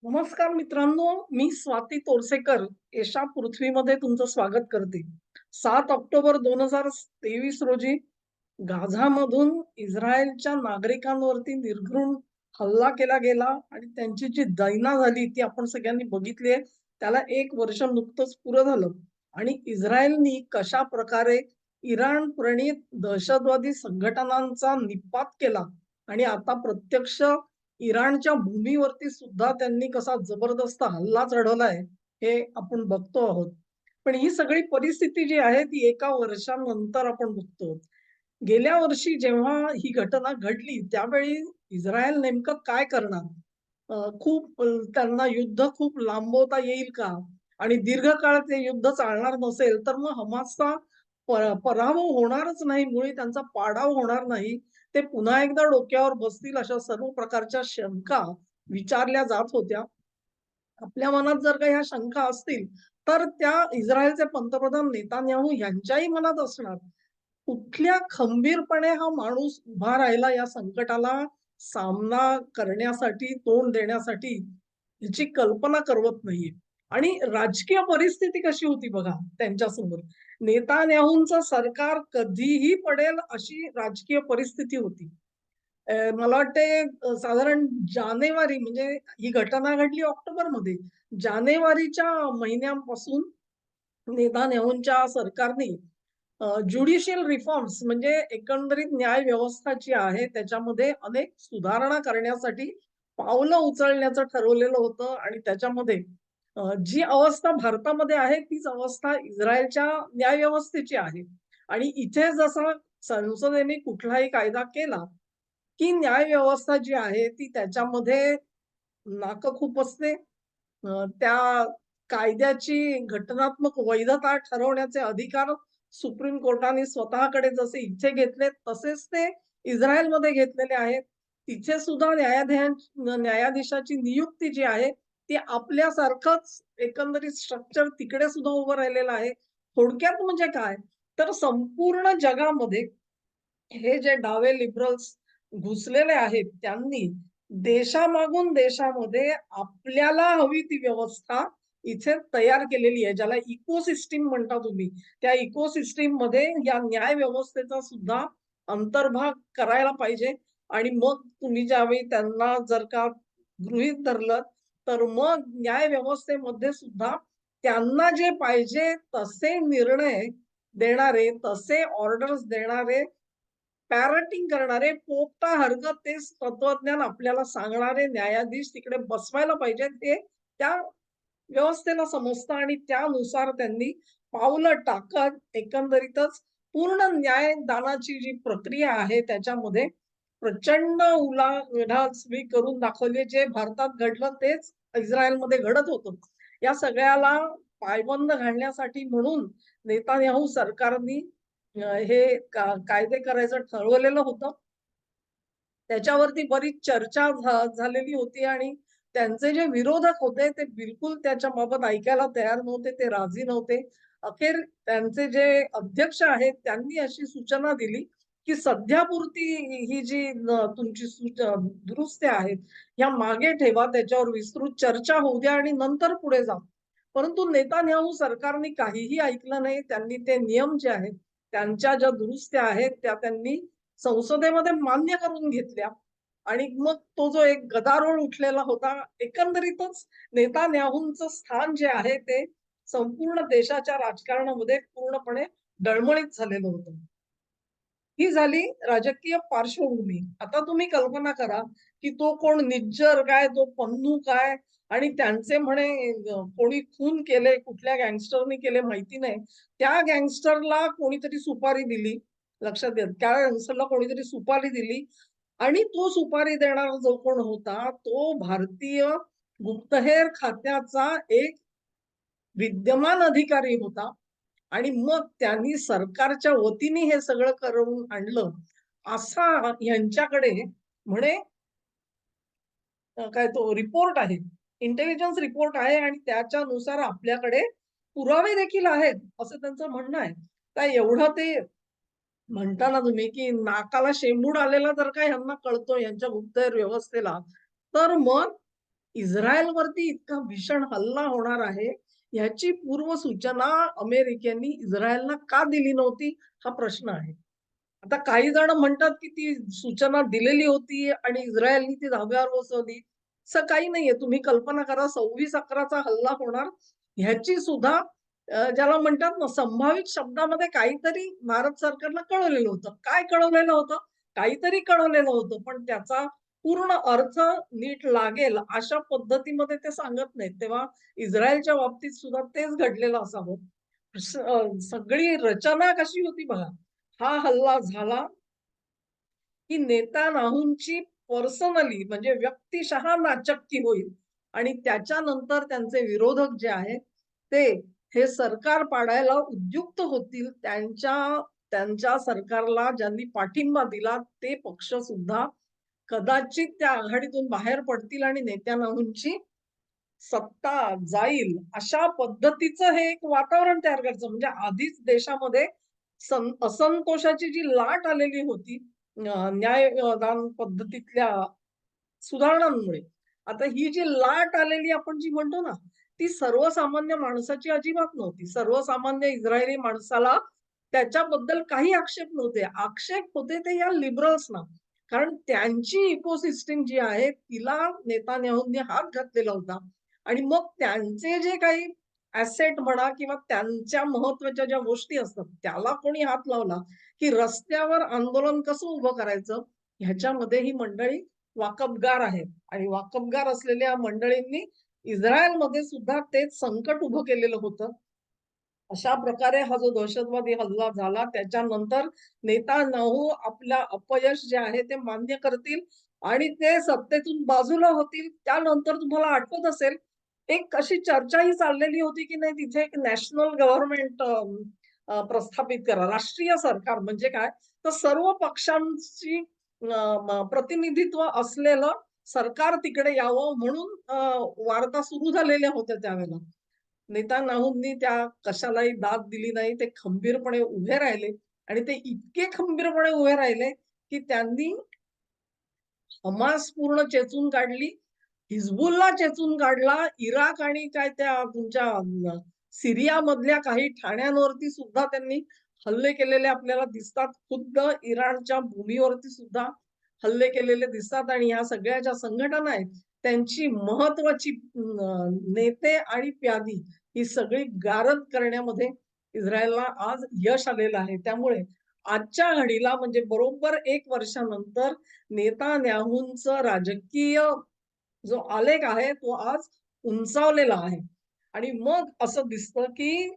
नमस्कार मित्रांनो, मी स्वाती तोरसेकर एशा पृथ्वीमध्ये तुमचं स्वागत करते. 7 ऑक्टोबर 2023 रोजी गाझामधून इस्रायलच्या नागरिकांवरती निर्घृण हल्ला केला गेला आणि त्यांची जी दैना झाली ती आपण सगळ्यांनी बघितली आहे. त्याला 1 वर्ष नुकतंच पुरं झालं आणि इस्रायलनी कशा प्रकारे इराण प्रणीत दहशतवादी संघटनांचा निपात केला आणि आता प्रत्यक्ष इराणच्या भूमीवरती सुद्धा त्यांनी कसा जबरदस्त हल्ला चढवलाय, हे आपण बघतो आहोत. पण ही सगळी परिस्थिती जी आहे ती एका वर्षानंतर आपण बघतो. गेल्या वर्षी जेव्हा ही घटना घडली, त्यावेळी इस्रायल नेमकं काय करणार? त्यांना युद्ध खूप लांबवता येईल का? आणि दीर्घकाळ ते युद्ध चालणार नसेल, तर मग हमासचा पराभव होणारच नाही, मुळी त्यांचा पाडाव होणार नाही. ते पुन्हा एकदा डोक्यावर बसतील अशा सर्व प्रकारच्या शंका विचारल्या जात होत्या. आपल्या मनात जर का ह्या शंका असतील, तर त्या इस्रायलचे पंतप्रधान नेतान्याहू यांच्याही मनात असणार. कुठल्या खंबीरपणे हा माणूस उभा राहिला या संकटाला सामना करण्यासाठी, तोंड देण्यासाठी, याची कल्पना करवत नाहीये. आणि राजकीय परिस्थिती कशी होती बघा त्यांच्यासमोर. नेतान्याहूंचं सरकार कधीही पडेल अशी राजकीय परिस्थिती होती. मला वाटते साधारण जानेवारी म्हणजे ही घटना घडली ऑक्टोबरमध्ये. जानेवारीच्या महिन्यापासून नेतान्याहूंच्या सरकारने ज्युडिशियल रिफॉर्म्स म्हणजे एकंदरीत न्याय व्यवस्था जी आहे त्याच्यामध्ये अनेक सुधारणा करण्यासाठी पावलं उचलण्याचं ठरवलेलं होतं आणि त्याच्यामध्ये जी अवस्था भारतामध्ये आहे तीच अवस्था इस्रायलच्या न्याय व्यवस्थेची आहे. आणि इथे जसा संसदेने कुठलाही कायदा केला, की न्याय व्यवस्था जी आहे ती त्याच्यामध्ये नाकं खूप असते. त्या कायद्याची घटनात्मक वैधता ठरवण्याचे अधिकार सुप्रीम कोर्टाने स्वतःकडे जसे इथे घेतले तसेच ते इस्रायलमध्ये घेतलेले आहेत. तिथे सुद्धा न्यायाधीशाची नियुक्ती जी आहे ती आपल्यासारखंच एकंदरीत स्ट्रक्चर तिकडे सुद्धा उभं राहिलेलं आहे. थोडक्यात म्हणजे काय? तर संपूर्ण जगामध्ये हे जे डावे लिबरल्स घुसलेले आहेत, त्यांनी देशामागून देशामध्ये आपल्याला हवी ती व्यवस्था इथे तयार केलेली आहे. ज्याला इकोसिस्टम म्हणता तुम्ही. त्या इकोसिस्टममध्ये या न्याय व्यवस्थेचा सुद्धा अंतर्भाग करायला पाहिजे आणि मग तुम्ही ज्यावेळी त्यांना जर का गृहीत धरलं, तर मग न्याय व्यवस्थेमध्ये सुद्धा त्यांना जे पाहिजे तसे निर्णय देणारे, तसे ऑर्डर्स देणारे, पॅरंटिंग करणारे, पोपटा हरकत तेच तत्वज्ञान आपल्याला सांगणारे न्यायाधीश तिकडे बसवायला पाहिजेत. हे त्या व्यवस्थेला समजतं आणि त्यानुसार त्यांनी पावलं टाकत एकंदरीतच पूर्ण न्यायदानाची जी प्रक्रिया आहे त्याच्यामध्ये प्रचंड उलाढाल करून दाखवली. जे भारतात घडलं तेच इस्रायलमध्ये घडत होतं. या सगळ्याला पायबंद घालण्यासाठी म्हणून नेतान्याहू सरकारनी हे कायदे करायचं ठरवलेलं होतं. त्याच्यावरती बरीच चर्चा झालेली होती आणि त्यांचे जे विरोधक होते ते बिलकुल त्याच्याबाबत ऐकायला तयार नव्हते, ते राजी नव्हते. अखेर त्यांचे जे अध्यक्ष आहेत त्यांनी अशी सूचना दिली, की सध्यापुरती ही जी तुमची दुरुस्त्या आहेत, ह्या मागे ठेवा, त्याच्यावर विस्तृत चर्चा होऊ द्या आणि नंतर पुढे जा. परंतु नेतान्याहू सरकारने काहीही ऐकलं नाही. त्यांनी ते नियम जे आहेत, त्यांच्या ज्या दुरुस्त्या आहेत, त्या त्यांनी संसदेमध्ये मान्य करून घेतल्या आणि मग तो जो एक गदारोळ उठलेला होता, एकंदरीतच नेतान्याहूंचं स्थान जे आहे ते संपूर्ण देशाच्या राजकारणामध्ये पूर्णपणे डळमळीत झालेलं होतं. ही झाली राजकीय पार्श्वभूमी. आता तुम्ही कल्पना करा, की तो कोण निज्जर काय, तो पन्नू काय आणि त्यांचे म्हणे कोणी खून केले, कुठल्या गँगस्टरनी केले माहिती नाही. त्या गँगस्टरला कोणीतरी सुपारी दिली. लक्षात घ्या. त्या गँगस्टरला कोणीतरी सुपारी दिली आणि तो सुपारी देणारा जो कोण होता, तो भारतीय गुप्तहेर खात्याचा एक विद्यमान अधिकारी होता आणि मग त्यांनी सरकारच्या वतीने हे सगळं करून आणलं. असा यांच्याकडे म्हणे काय तो रिपोर्ट आहे. इंटेलिजन्स रिपोर्ट आहे आणि त्याच्यानुसार आपल्याकडे पुरावे देखील आहेत, असं त्यांचं म्हणणं आहे. काय एवढं ते म्हणता ना तुम्ही, की नाकाला शेंबूड आलेला जर का ह्यांना कळतो यांच्या गुप्तहेर व्यवस्थेला, तर मग इस्रायलवरती इतका भीषण हल्ला होणार आहे, ह्याची पूर्वसूचना अमेरिकेने इस्रायलला का दिली नव्हती? हा प्रश्न आहे. आता काही जण म्हणतात, की ती सूचना दिलेली होती आणि इस्रायलने ती धाब्यावर बसवली. असं काही नाहीये. तुम्ही कल्पना करा 26/11 चा हल्ला होणार, ह्याची सुद्धा ज्याला म्हणतात ना, संभावित शब्दामध्ये काहीतरी भारत सरकारला कळवलेलं होतं. काय कळवलेलं होतं? काहीतरी कळवलेलं होतं, पण त्याचा पूर्ण अर्थ नीट लागेल अशा पद्धतीमध्ये ते सांगत नाहीत. तेव्हा इस्रायलच्या बाबतीत सुद्धा तेच घडलेलं असावं. सगळी रचना कशी होती बघा. हा हल्ला झाला, की नेतान्याहूंची पर्सनली म्हणजे व्यक्तिशः नाचक्की होईल आणि त्याच्यानंतर त्यांचे विरोधक जे आहेत, ते हे सरकार पाडायला उद्युक्त होतील. त्यांच्या सरकारला ज्यांनी पाठिंबा दिला ते पक्ष सुद्धा कदाचित त्या आघाडीतून बाहेर पडतील आणि नेत्यानाहूंची सत्ता जाईल, अशा पद्धतीचं हे एक वातावरण तयार करायचं. म्हणजे आधीच देशामध्ये असंतोषाची जी लाट आलेली होती न्यायदान पद्धतीतल्या सुधारणांमुळे. आता ही जी लाट आलेली आपण जी म्हणतो ना, ती सर्वसामान्य माणसाची अजिबात नव्हती. सर्वसामान्य इस्रायली माणसाला त्याच्याबद्दल काही आक्षेप नव्हते. आक्षेप होते ते या लिबरल्सना. कारण त्यांची इकोसिस्टम जी आहे, तिला नेतान्याहूंनी हात घातलेला होता आणि मग त्यांचे जे काही ॲसेट म्हणा किंवा त्यांच्या महत्त्वाच्या ज्या गोष्टी असतात, त्याला कोणी हात लावला, की रस्त्यावर आंदोलन कसं उभं करायचं, ह्याच्यामध्ये ही मंडळी वाकबगार आहेत आणि वाकबगार असलेल्या मंडळींनी इस्रायलमध्ये सुद्धा तेच संकट उभं केलेलं होतं. अशा प्रकारे हा जो दहशतवादी हल्ला झाला त्याच्यानंतर नेतान्याहू आपल्या अपयश जे आहे ते मान्य करतील आणि ते सत्तेतून बाजूला होतील. त्यानंतर तुम्हाला आठवत असेल, एक अशी चर्चाही चाललेली होती, की नाही तिथे एक नॅशनल गव्हर्नमेंट प्रस्थापित करा. राष्ट्रीय सरकार म्हणजे काय? तर सर्व पक्षांची प्रतिनिधित्व असलेलं सरकार तिकडे यावं म्हणून वार्ता सुरू झालेल्या होत्या त्यावेळेला. नेतान्याहूंनी त्या कशालाही दाद दिली नाही. ते खंबीरपणे उभे राहिले आणि ते इतके खंबीरपणे उभे राहिले, की त्यांनी हमास पूर्ण चेचून काढली, हिजबुलला चेचून काढला, इराक आणि काय त्या तुमच्या सिरियामधल्या काही ठाण्यांवरती सुद्धा त्यांनी हल्ले केलेले आपल्याला दिसतात. खुद्द इराणच्या भूमीवरती सुद्धा हल्ले केलेले दिसतात आणि ह्या सगळ्या ज्या संघटना आहेत, त्यांची महत्वाची नेते आणि प्यादी ही सगळी गारद करण्यामध्ये इस्रायलला आज यश आलेलं आहे. त्यामुळे आजच्या घडीला म्हणजे बरोबर 1 वर्षानंतर नेतान्याहूंचं राजकीय जो आलेख आहे तो आज उंचावलेला आहे. आणि मग असं दिसतं, की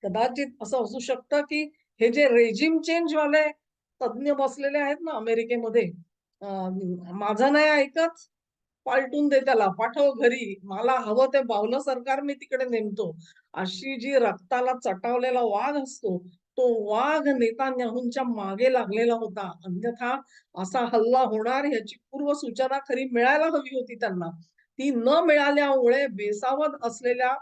कदाचित असं असू शकतं, की हे जे रेजिम चेंज वाले तज्ञ बसलेले आहेत ना अमेरिकेमध्ये, अ, माझं नाही ऐकत, पालटून दे त्याला, पाठव घरी. मला हवं ते बावलं सरकार मी तिकडे नेमतो. अशी जी रक्ताला चटावलेला वाघ असतो, तो वाघ नेतान्याहूंच्या मागे लागलेला होता. अन्यथा असा हल्ला होणार ह्याची पूर्वसूचना खरी मिळायला हवी होती त्यांना. ती न मिळाल्यामुळे बेसावध असलेल्या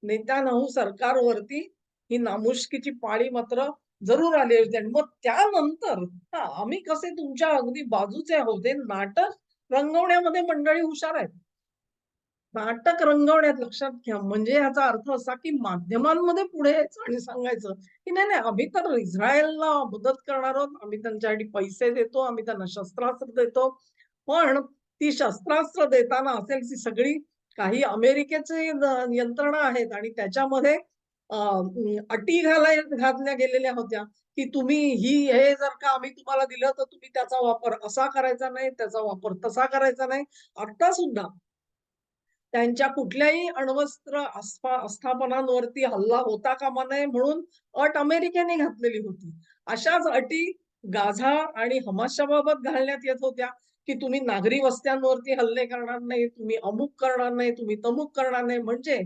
नेतान्याहू सरकारवरती ही नामुष्कीची पाळी मात्र जरूर आली होती. आणि मग त्यानंतर आम्ही कसे तुमच्या अगदी बाजूचे आहोत. हे नाटक रंगवण्यामध्ये मंडळी हुशार आहेत. नाटक रंगवण्यात लक्षात घ्या. म्हणजे ह्याचा अर्थ असा, की माध्यमांमध्ये पुढे यायचं आणि सांगायचं, की नाही, नाही आम्ही तर इस्रायलला मदत करणार आहोत. आम्ही त्यांच्यासाठी पैसे देतो, आम्ही त्यांना शस्त्रास्त्र देतो. पण ती शस्त्रास्त्र देताना असेल ती सगळी काही अमेरिकेचे यंत्रणा आहेत आणि त्याच्यामध्ये अटी घातल्या गेलेल्या होत्या, की तुम्ही हे जर का आम्ही तुम्हाला दिलं, तर तुम्ही त्याचा वापर असा करायचा नाही, त्याचा वापर तसा करायचा नाही. आता सुद्धा त्यांच्या कुठल्याही अण्वस्त्र आस्थापनांवरती हल्ला होता कामा नये म्हणून अट अमेरिकेने घातलेली होती. अशाच अटी गाझा आणि हमासच्या बाबत घालण्यात येत होत्या, की तुम्ही नागरी वस्त्यांवरती हल्ले करणार नाही, तुम्ही अमुक करणार नाही, तुम्ही तमुक करणार नाही. म्हणजे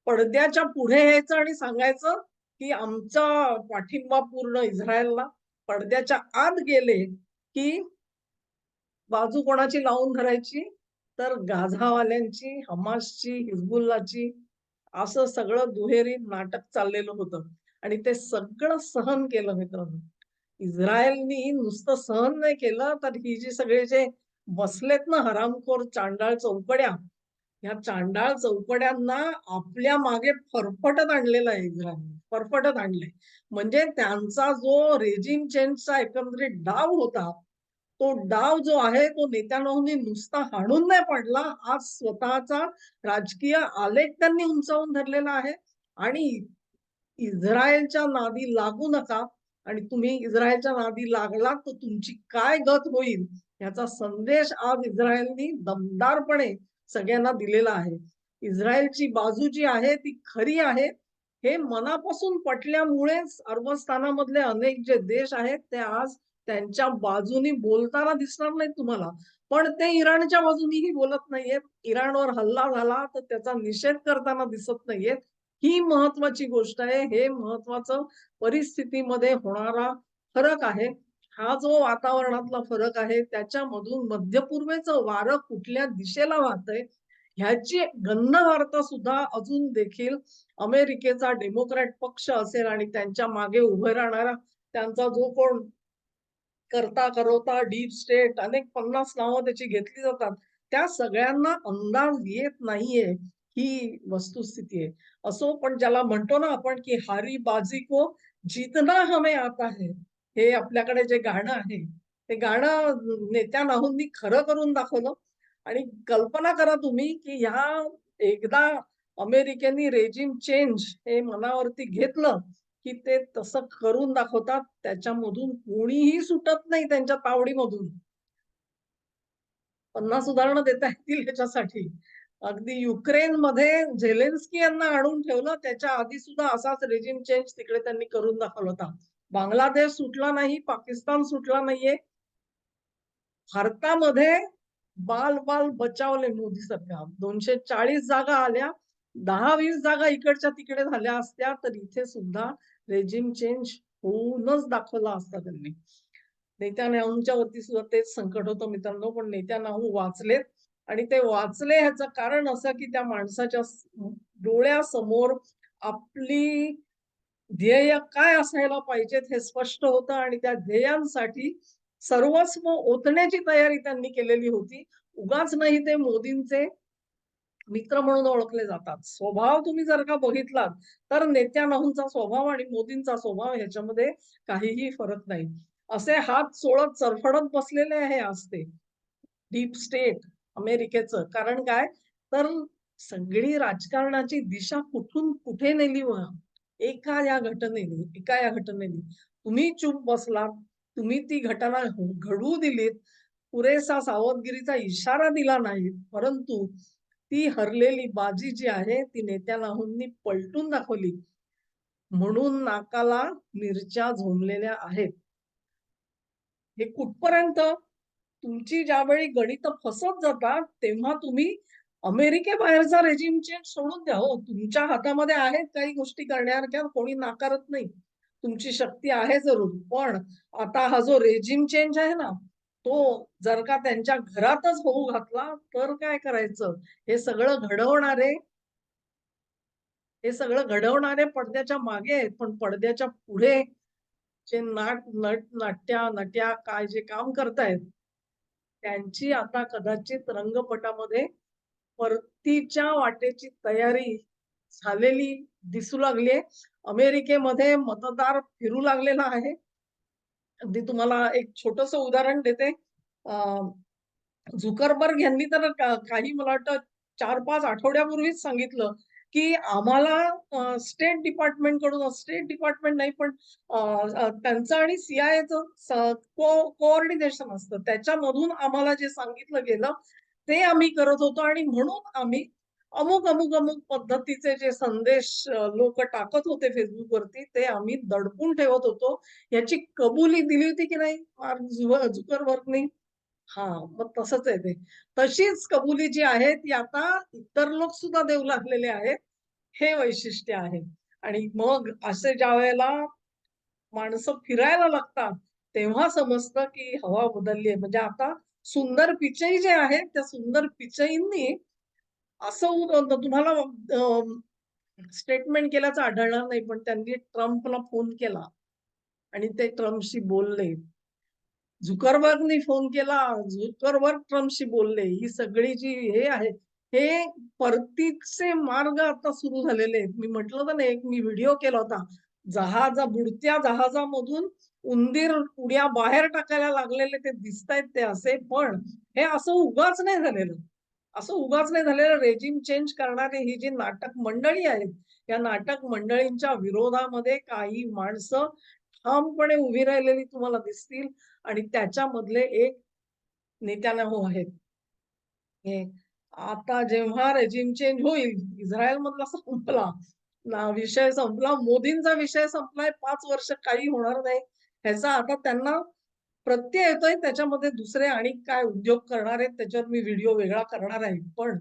पडद्याच्या पुढे यायचं आणि सांगायचं, की आमचा पाठिंबा पूर्ण इस्रायलला. पडद्याच्या आत गेले, की बाजू कोणाची लावून धरायची? तर गाझावाल्यांची, हमासची, हिजबुल्लाहची असं सगळं दुहेरी नाटक चाललेलं होतं आणि ते सगळं सहन केलं मित्रांनो. इस्रायलनी नुसतं सहन नाही केलं, तर ही जी सगळे जे बसलेत ना हरामखोर चांडाळ चौकड्या. ह्या चांडाळ चौकड्यांना आपल्या मागे फरफटत आणलेलं आहे इस्रायलने. फरफटत आणलंय. म्हणजे त्यांचा जो रेजिम चेंजचा एकंदरीत डाव होता, तो डाव जो आहे तो नेत्यानाहूंनी नुसता हाणून नाही पाडला. आज स्वतःचा राजकीय आलेख त्यांनी उंचावून धरलेला आहे आणि इस्रायलच्या नादी लागू नका आणि तुम्ही इस्रायलच्या नादी लागलात तर तुमची काय गत होईल याचा संदेश आज इस्रायलनी दमदारपणे सगळ्यांना दिलेला आहे. इस्रायलची बाजू जी आहे ती खरी आहे. हे मनापासून पटल्यामुळेच अरबस्थानामधले अनेक जे देश आहेत ते आज त्यांच्या बाजूनी बोलताना दिसणार नाहीत तुम्हाला. पण ते इराणच्या बाजूनीही बोलत नाहीयेत. इराणवर हल्ला झाला तर त्याचा निषेध करताना दिसत नाहीयेत. ही महत्वाची गोष्ट आहे. हे महत्वाचं परिस्थितीमध्ये होणारा फरक आहे. हा जो वातावरणातला फरक आहे त्याच्यामधून मध्य पूर्वेचं वारं कुठल्या दिशेला वाहतंय ह्याची गन्न वार्ता सुद्धा अजून देखील अमेरिकेचा डेमोक्रॅट पक्ष असेल आणि त्यांच्या मागे उभे राहणारा त्यांचा जो कोण करता करवता डीप स्टेट अनेक 50 नावं त्याची घेतली जातात. त्या सगळ्यांना अंदाज येत नाहीये ही वस्तुस्थिती आहे. असो पण ज्याला म्हणतो ना आपण की हारी बाजी को जीतना हमें आता है. हे आपल्याकडे जे गाणं आहे, ते गाणं नेत्यानाहूंनी खरं करून दाखवलं आणि कल्पना करा तुम्ही की ह्या एकदा अमेरिकेने रेजिम चेंज हे मनावरती घेतलं की ते तसं करून दाखवतात. त्याच्यामधून कोणीही सुटत नाही त्यांच्या तावडीमधून. 50 उदाहरणं देता येतील ह्याच्यासाठी. अगदी युक्रेनमध्ये झेलेन्स्की यांना आणून ठेवलं. त्याच्या आधी सुद्धा असाच रेजिम चेंज तिकडे त्यांनी करून दाखवला होता. बांगलादेश सुटला नाही, पाकिस्तान सुटला नाहीये. भारतामध्ये बाल बचावले मोदी सरकार. 240 जागा आल्या. 10-20 जागा इकडच्या तिकडे झाल्या असत्या, तर इथे सुद्धा रेजिम चेंज होऊनच दाखवला असता त्यांनी. नेत्यानाहूंच्या वरती सुद्धा तेच संकट होतं मित्रांनो, पण नेत्यानाहू वाचलेत आणि ते वाचले ह्याचं कारण असं, की त्या माणसाच्या डोळ्यासमोर आपली ध्येय काय असायला पाहिजेत हे स्पष्ट होतं आणि त्या ध्येयांसाठी सर्वस्व ओतण्याची तयारी त्यांनी केलेली होती. उगाच नाही ते मोदींचे मित्र म्हणून ओळखले जातात. स्वभाव तुम्ही जर का बघितलात, तर नेत्यानाहूंचा स्वभाव आणि मोदींचा स्वभाव ह्याच्यामध्ये काहीही फरक नाही. असे हात चोळत चरफडत बसलेले आहे आज ते. डीप स्टेट अमेरिकेचं. कारण काय? तर सगळी राजकारणाची दिशा कुठून कुठे नेली बघा. एका या घटनेने. तुम्ही चूप बसलात. तुम्ही ती घटना घडवू दिलीत. पुरेसा सावधगिरीचा इशारा दिला नाही. परंतु ती हरलेली बाजी जी आहे ती नेत्यानाहूंनी पलटून दाखवली. म्हणून नाकाला मिरच्या झोंबलेल्या आहेत. हे कुठपर्यंत तुमची ज्यावेळी गणितं फसत जातात, तेव्हा तुम्ही अमेरिकेबाहेरचा रेजिम चेंज सोडून द्या हो. तुमच्या हातामध्ये आहेत काही गोष्टी करण्यासारख्या, कोणी नाकारत नाही. तुमची शक्ती आहे जरूर. पण आता हा जो रेजिम चेंज आहे ना, तो जर का त्यांच्या घरातच होऊ घातला, तर काय करायचं? हे सगळं घडवणारे पडद्याच्या मागे आहेत, पण पडद्याच्या पुढे जे नट्या काय जे काम करतायत, त्यांची आता कदाचित रंगपटामध्ये परतीच्या वाटेची तयारी झालेली दिसू लागलीये. अमेरिकेमध्ये मतदार फिरू लागलेला आहे. अगदी तुम्हाला एक छोटंसं उदाहरण देते. अ, झुकरबर्ग यांनी तर काही मला वाटतं 4-5 आठवड्यापूर्वीच सांगितलं, की आम्हाला स्टेट डिपार्टमेंट नाही पण त्यांचं आणि CIAचं कोऑर्डिनेशन असतं. त्याच्यामधून आम्हाला जे सांगितलं गेलं, ते आम्ही करत होतो आणि म्हणून आम्ही अमुक पद्धतीचे जे संदेश लोकं टाकत होते Facebookवरती, ते आम्ही दडपून ठेवत होतो. याची कबुली दिली होती की नाही मार्क झुकरबर्गनी? हां, मग तसंच आहे ते. तशीच कबुली जी आहे ती आता इतर लोक सुद्धा देऊ लागलेले आहेत. हे वैशिष्ट्य आहे. आणि मग असे ज्यावेळेला माणसं फिरायला लागतात, तेव्हा समजतं की हवा बदलली आहे. म्हणजे आता सुंदर पिचई जे आहेत, त्या सुंदर पिचईंनी असं तुम्हाला स्टेटमेंट केल्याचं आढळणार नाही, पण त्यांनी ट्रम्पला फोन केला आणि ते ट्रम्पशी बोलले. झुकरबर्गनी फोन केला, झुकरबर्ग ट्रम्पशी बोलले. ही सगळी जी हे आहे, हे परतीचे मार्ग आता सुरू झालेले आहेत. मी म्हटलं होतं ना, एक मी व्हिडिओ केला होता. बुडत्या जहाजामधून उंदीर उड्या बाहेर टाकायला लागलेले ते दिसतायत ते असे. पण हे असं उगाच नाही झालेलं. असं उगाच नाही झालेलं. रेजिम चेंज करणारी ही जी नाटक मंडळी आहेत, या नाटक मंडळींच्या विरोधामध्ये काही माणसं ठामपणे उभी राहिलेली तुम्हाला दिसतील आणि त्याच्यामधले एक नेत्यानाहू आहेत. हे आता जेव्हा रेजिम चेंज होईल, इस्रायलमधला संपला, विषय संपला, मोदींचा विषय संपलाय, 5 वर्ष काही होणार नाही. ह्याचा आता त्यांना प्रत्यय येतोय. त्याच्यामध्ये दुसरे आणि काय उद्योग करणार आहेत, त्याच्यावर मी व्हिडिओ वेगळा करणार आहे. पण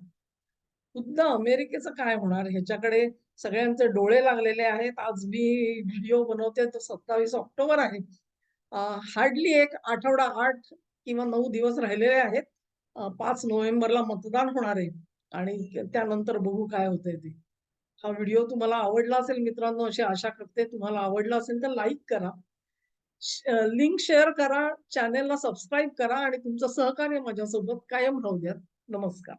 खुद्द अमेरिकेचं काय होणार ह्याच्याकडे सगळ्यांचे डोळे लागलेले आहेत. आज मी व्हिडिओ बनवते तो 27 ऑक्टोबर आहे. हार्डली एक आठवडा 8 किंवा 9 दिवस राहिलेले आहेत. 5 नोव्हेंबरला मतदान होणार आहे आणि त्यानंतर बघू काय होतंय ते. हा व्हिडिओ तुम्हाला आवडला असेल मित्रांनो, अशी आशा करते. तुम्हाला आवडला असेल तर लाईक करा. लिंक शेअर करा, चॅनेलला सबस्क्राईब करा आणि तुमचं सहकार्य माझ्यासोबत कायम राहू द्या. नमस्कार.